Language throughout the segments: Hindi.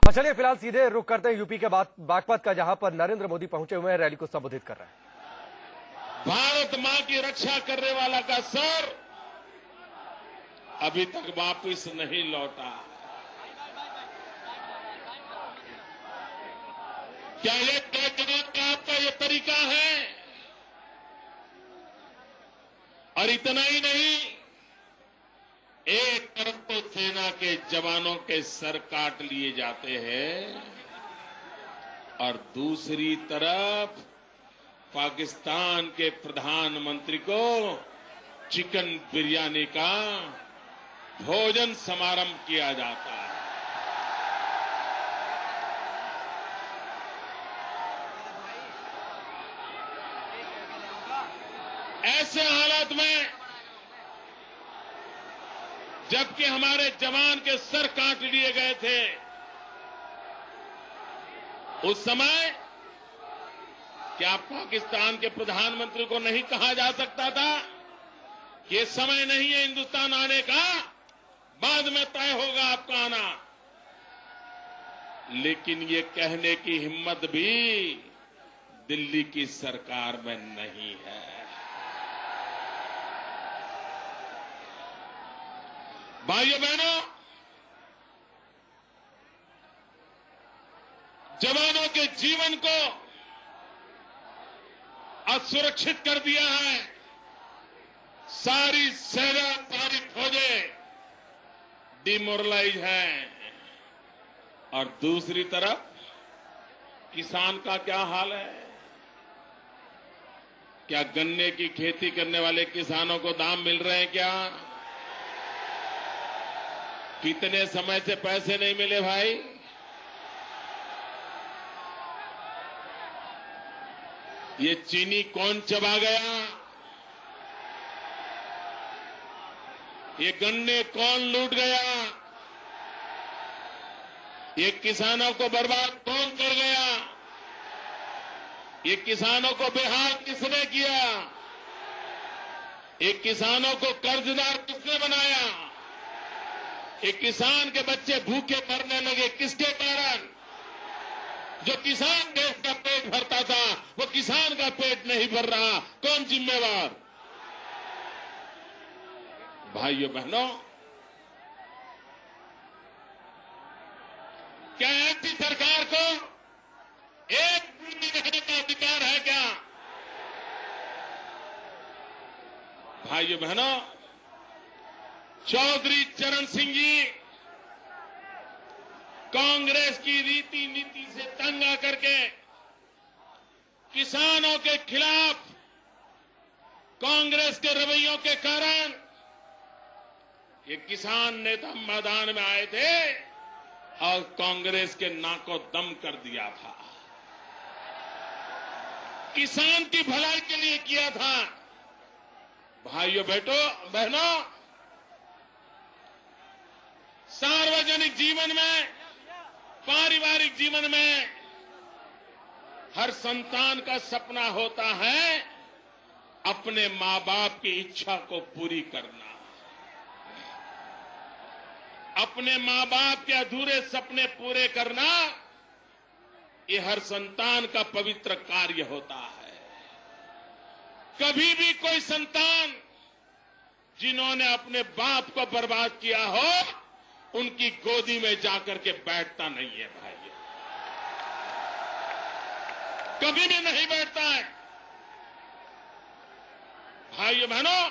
और चलिए फिलहाल सीधे रुख करते हैं यूपी के बागपत का, जहां पर नरेंद्र मोदी पहुंचे हुए हैं, रैली को संबोधित कर रहे हैं। भारत मां की रक्षा करने वाला का सर अभी तक वापस नहीं लौटा। क्या ये तय करने का आपका ये तरीका है? और इतना ही नहीं, एक तरफ तो सेना के जवानों के सर काट लिए जाते हैं और दूसरी तरफ पाकिस्तान के प्रधानमंत्री को चिकन बिरयानी का भोजन समारंभ किया जाता है। ऐसे हालात में जबकि हमारे जवान के सर काट लिए गए थे, उस समय क्या पाकिस्तान के प्रधानमंत्री को नहीं कहा जा सकता था कि ये समय नहीं है हिंदुस्तान आने का, बाद में तय होगा आपका आना? लेकिन ये कहने की हिम्मत भी दिल्ली की सरकार में नहीं है। भाइयों बहनों, जवानों के जीवन को असुरक्षित कर दिया है। सारी सेना, सारी फौजें डिमोरलाइज हैं। और दूसरी तरफ किसान का क्या हाल है? क्या गन्ने की खेती करने वाले किसानों को दाम मिल रहे हैं क्या? कितने समय से पैसे नहीं मिले भाई? ये चीनी कौन चबा गया? ये गन्ने कौन लूट गया? ये किसानों को बर्बाद कौन कर गया? ये किसानों को बेहाल किसने किया? ये किसानों को कर्जदार किसने बनाया? ये किसान के बच्चे भूखे मरने लगे किसके कारण? जो किसान देश का पेट भरता था, वो किसान का पेट नहीं भर रहा। कौन जिम्मेवार? भाइयों बहनों, क्या ऐसी सरकार को एक दिन रहने का अधिकार है क्या? भाइयों बहनों, चौधरी चरण सिंह जी कांग्रेस की रीति नीति से तंग आकर के किसानों के खिलाफ कांग्रेस के रवैयों के कारण ये किसान नेता मैदान में आए थे और कांग्रेस के नाको दम कर दिया था। किसान की भलाई के लिए किया था। भाइयों बहनों, सार्वजनिक जीवन में, पारिवारिक जीवन में हर संतान का सपना होता है अपने मां बाप की इच्छा को पूरी करना। अपने मां बाप के अधूरे सपने पूरे करना, ये हर संतान का पवित्र कार्य होता है। कभी भी कोई संतान जिन्होंने अपने बाप को बर्बाद किया हो, उनकी गोदी में जाकर के बैठता नहीं है भाई, कभी भी नहीं बैठता है। भाइयों बहनों,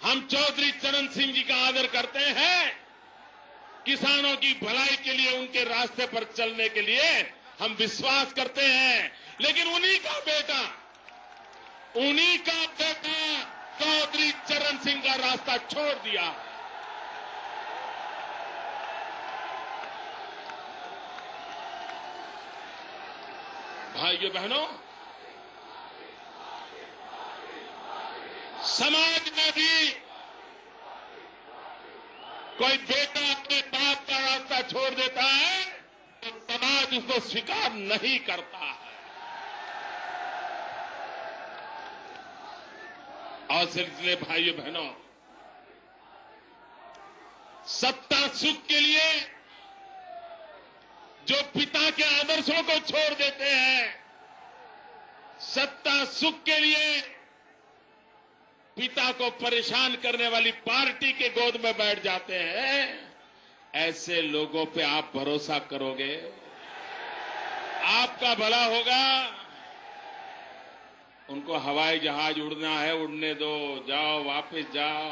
हम चौधरी चरण सिंह जी का आदर करते हैं। किसानों की भलाई के लिए, उनके रास्ते पर चलने के लिए हम विश्वास करते हैं। लेकिन उन्हीं का बेटा चौधरी चरण सिंह का रास्ता छोड़ दिया। भाइयों बहनों, समाज में भी कोई बेटा अपने बाप का रास्ता छोड़ देता है तो समाज उसको स्वीकार नहीं करता है। और सिलसिले भाइयों बहनों, सत्ता सुख के लिए जो पिता के आदर्शों को छोड़ देते हैं, सत्ता सुख के लिए पिता को परेशान करने वाली पार्टी के गोद में बैठ जाते हैं, ऐसे लोगों पे आप भरोसा करोगे? आपका भला होगा। उनको हवाई जहाज उड़ना है, उड़ने दो, जाओ, वापस जाओ।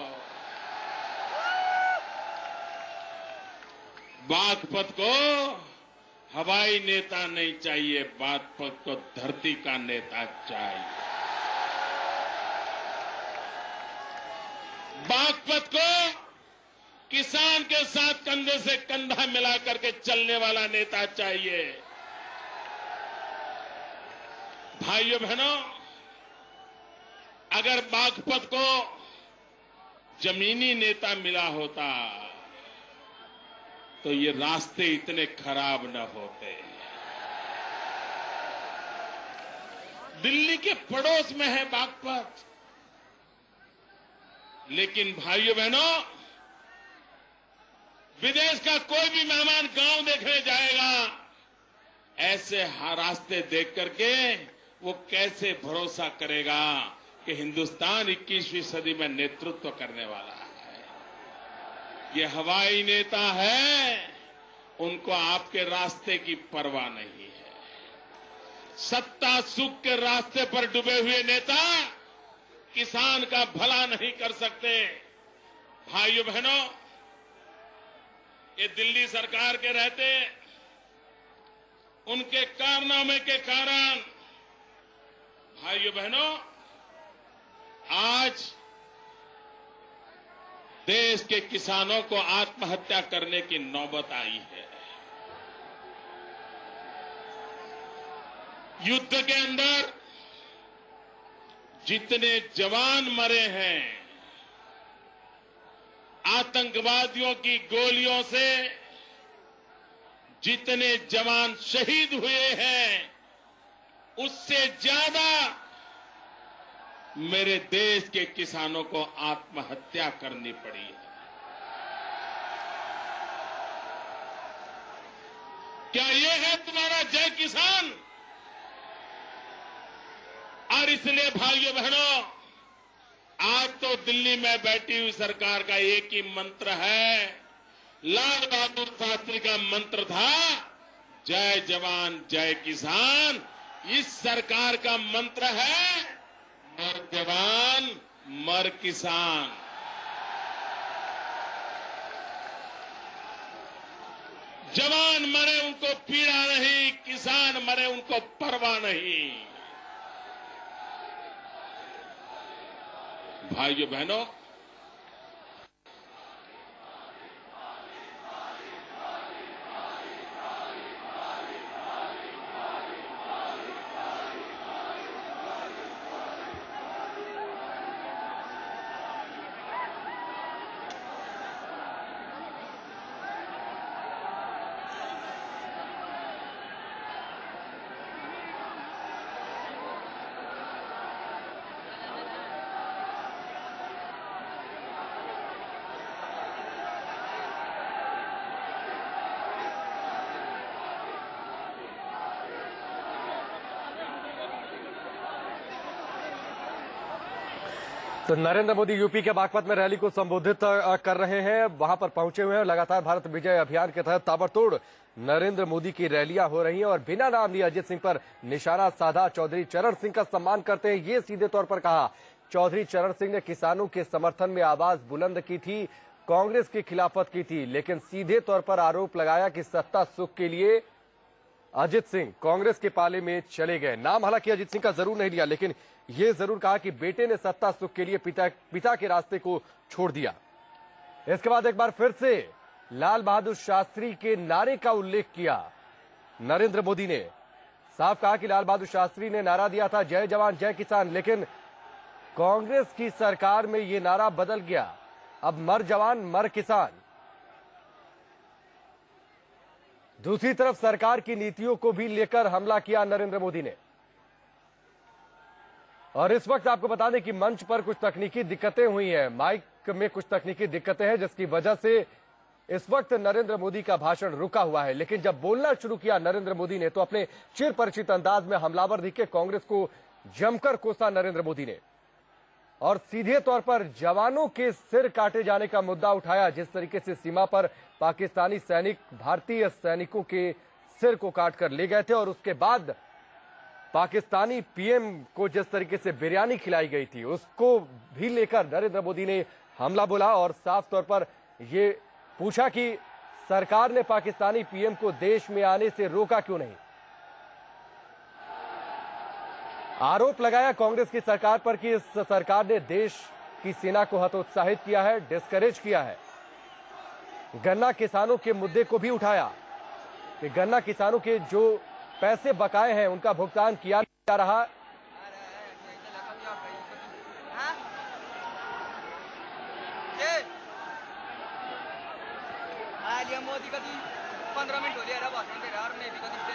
बागपत को हवाई नेता नहीं चाहिए, बागपत को धरती का नेता चाहिए। बागपत को किसान के साथ कंधे से कंधा मिला करके चलने वाला नेता चाहिए। भाइयों बहनों, अगर बागपत को जमीनी नेता मिला होता तो ये रास्ते इतने खराब न होते। दिल्ली के पड़ोस में है बागपत, लेकिन भाइयों बहनों, विदेश का कोई भी मेहमान गांव देखने जाएगा, ऐसे रास्ते देख करके वो कैसे भरोसा करेगा कि हिंदुस्तान 21वीं सदी में नेतृत्व करने वाला है। ये हवाई नेता है, उनको आपके रास्ते की परवाह नहीं है। सत्ता सुख के रास्ते पर डूबे हुए नेता किसान का भला नहीं कर सकते। भाइयों बहनों, ये दिल्ली सरकार के रहते उनके कारनामे के कारण, भाइयों बहनों, आज देश के किसानों को आत्महत्या करने की नौबत आई है। युद्ध के अंदर जितने जवान मरे हैं, आतंकवादियों की गोलियों से जितने जवान शहीद हुए हैं, उससे ज्यादा मेरे देश के किसानों को आत्महत्या करनी पड़ी है। क्या यह है तुम्हारा जय किसान? और इसलिए भाइयों बहनों, आज तो दिल्ली में बैठी हुई सरकार का एक ही मंत्र है, लाल बहादुर शास्त्री का मंत्र था, जय जवान जय किसान। इस सरकार का मंत्र है, मर जवान मर किसान। जवान मरे उनको पीड़ा नहीं, किसान मरे उनको परवाह नहीं। भाइयों बहनों, तो नरेंद्र मोदी यूपी के बागपत में रैली को संबोधित कर रहे हैं। वहां पर पहुंचे हुए हैं। लगातार भारत विजय अभियान के तहत ताबड़तोड़ नरेंद्र मोदी की रैलियां हो रही हैं और बिना नाम लिए अजित सिंह पर निशाना साधा। चौधरी चरण सिंह का सम्मान करते हैं, ये सीधे तौर पर कहा। चौधरी चरण सिंह ने किसानों के समर्थन में आवाज बुलंद की थी, कांग्रेस की खिलाफत की थी, लेकिन सीधे तौर पर आरोप लगाया कि सत्ता सुख के लिए अजित सिंह कांग्रेस के पाले में चले गए। नाम हालांकि अजित सिंह का जरूर नहीं लिया, लेकिन यह जरूर कहा कि बेटे ने सत्ता सुख के लिए पिता के रास्ते को छोड़ दिया। इसके बाद एक बार फिर से लाल बहादुर शास्त्री के नारे का उल्लेख किया नरेंद्र मोदी ने। साफ कहा कि लाल बहादुर शास्त्री ने नारा दिया था जय जवान जय किसान, लेकिन कांग्रेस की सरकार में यह नारा बदल गया, अब मर जवान मर किसान। दूसरी तरफ सरकार की नीतियों को भी लेकर हमला किया नरेंद्र मोदी ने। और इस वक्त आपको बता दें कि मंच पर कुछ तकनीकी दिक्कतें हुई हैं, माइक में कुछ तकनीकी दिक्कतें हैं, जिसकी वजह से इस वक्त नरेंद्र मोदी का भाषण रुका हुआ है, लेकिन जब बोलना शुरू किया नरेंद्र मोदी ने तो अपने चिर परिचित अंदाज में हमलावर दिखे कांग्रेस को जमकर कोसा नरेंद्र मोदी ने और सीधे तौर पर जवानों के सिर काटे जाने का मुद्दा उठाया। जिस तरीके से सीमा पर पाकिस्तानी सैनिक भारतीय सैनिकों के सिर को काटकर ले गए थे और उसके बाद पाकिस्तानी पीएम को जिस तरीके से बिरयानी खिलाई गई थी उसको भी लेकर नरेंद्र मोदी ने हमला बोला और साफ तौर पर यह पूछा कि सरकार ने पाकिस्तानी पीएम को देश में आने से रोका क्यों नहीं। आरोप लगाया कांग्रेस की सरकार पर कि इस सरकार ने देश की सेना को हतोत्साहित किया है, डिस्करेज किया है। गन्ना किसानों के मुद्दे को भी उठाया कि गन्ना किसानों के जो पैसे बकाए हैं उनका भुगतान किया जा रहा। मोदी कति 15 मिनट हो लिएर भाषण दिएर अरू नेबी कति